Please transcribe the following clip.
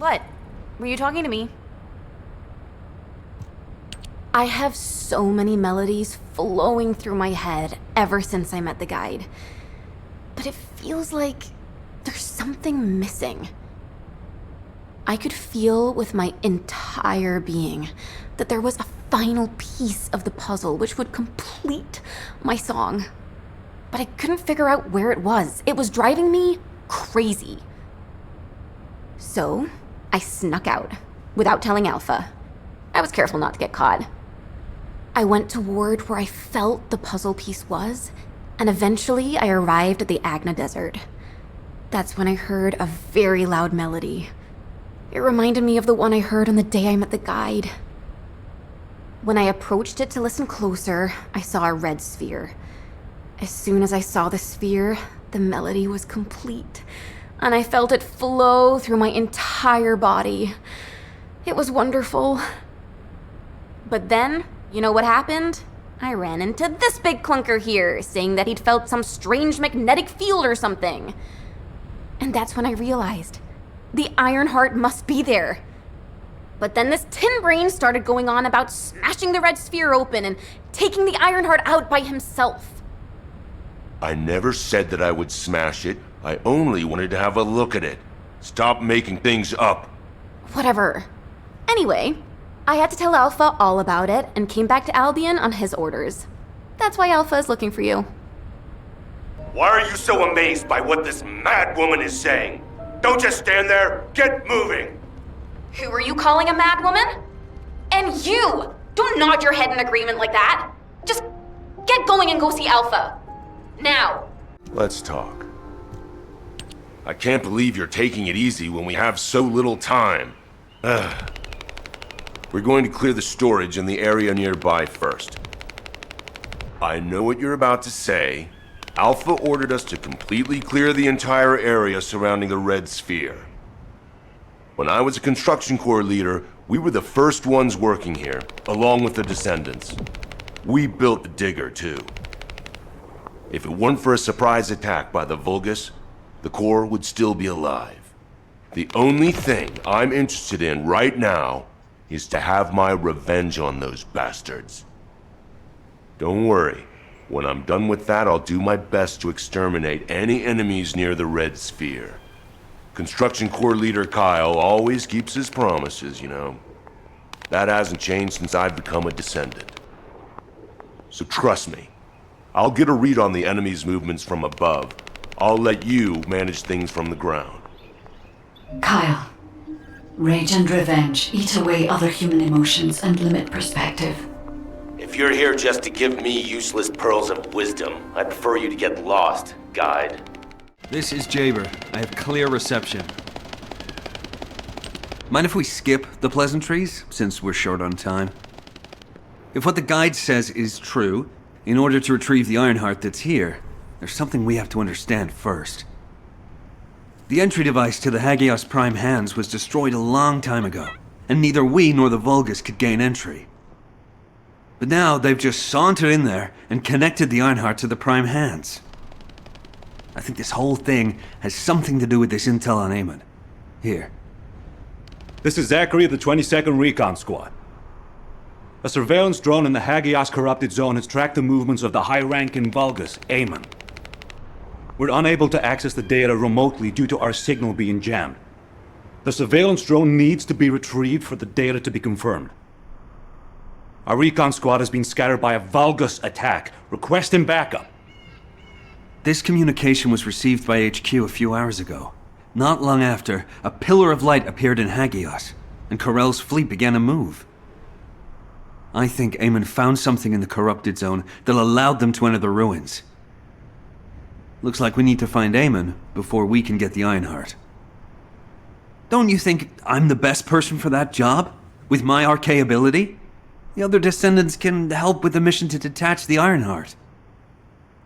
What? Were you talking to me? I have so many melodies flowing through my head ever since I met the guide. But it feels like there's something missing. I could feel with my entire being that there was a final piece of the puzzle which would complete my song. But I couldn't figure out where it was. It was driving me crazy. So, I snuck out, without telling Alpha. I was careful not to get caught. I went toward where I felt the puzzle piece was, and eventually I arrived at the Agna Desert. That's when I heard a very loud melody. It reminded me of the one I heard on the day I met the guide. When I approached it to listen closer, I saw a red sphere. As soon as I saw the sphere, the melody was complete, and I felt it flow through my entire body. It was wonderful. But then, you know what happened? I ran into this big clunker here, saying that he'd felt some strange magnetic field or something. And that's when I realized the Iron Heart must be there. But then this tin brain started going on about smashing the red sphere open and taking the Iron Heart out by himself. I never said that I would smash it. I only wanted to have a look at it. Stop making things up. Whatever. Anyway, I had to tell Alpha all about it and came back to Albion on his orders. That's why Alpha is looking for you. Why are you so amazed by what this mad woman is saying? Don't just stand there, get moving! Who are you calling a mad woman? And you! Don't nod your head in agreement like that! Just get going and go see Alpha. Now! Let's talk. I can't believe you're taking it easy when we have so little time. We're going to clear the storage in the area nearby first. I know what you're about to say. Alpha ordered us to completely clear the entire area surrounding the red sphere. When I was a construction corps leader, we were the first ones working here, along with the Descendants. We built the digger, too. If it weren't for a surprise attack by the Vulgus, the Corps would still be alive. The only thing I'm interested in right now is to have my revenge on those bastards. Don't worry. When I'm done with that, I'll do my best to exterminate any enemies near the red sphere. Construction Corps leader Kyle always keeps his promises, you know. That hasn't changed since I've become a Descendant. So trust me, I'll get a read on the enemy's movements from above. I'll let you manage things from the ground. Kyle, rage and revenge eat away other human emotions and limit perspective. If you're here just to give me useless pearls of wisdom, I prefer you to get lost, guide. This is Jayber. I have clear reception. Mind if we skip the pleasantries, since we're short on time? If what the guide says is true, in order to retrieve the Ironheart that's here, there's something we have to understand first. The entry device to the Hagios Prime Hands was destroyed a long time ago, and neither we nor the Vulgus could gain entry. But now they've just sauntered in there and connected the Ironheart to the Prime Hands. I think this whole thing has something to do with this intel on Eamon. Here. This is Zachary of the 22nd Recon Squad. A surveillance drone in the Hagios corrupted zone has tracked the movements of the high-ranking Vulgus, Eamon. We're unable to access the data remotely due to our signal being jammed. The surveillance drone needs to be retrieved for the data to be confirmed. Our recon squad has been scattered by a Vulgus attack. Requesting backup. This communication was received by HQ a few hours ago. Not long after, a pillar of light appeared in Hagios, and Corell's fleet began to move. I think Eamon found something in the corrupted zone that allowed them to enter the ruins. Looks like we need to find Eamon before we can get the Ironheart. Don't you think I'm the best person for that job? With my arcane ability? The other Descendants can help with the mission to detach the Ironheart.